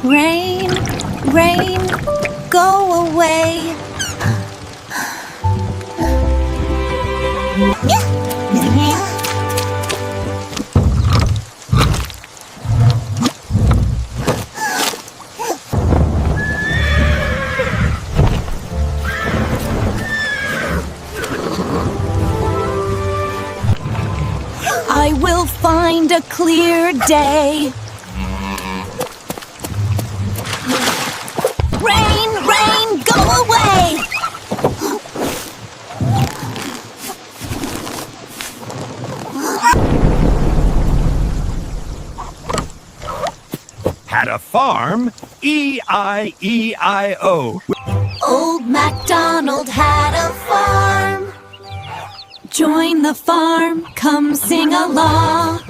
Rain, rain, go away. I will find a clear day. Rain, rain, go away! Had a farm, E-I-E-I-O. Old MacDonald had a farm. Join the farm, come sing along.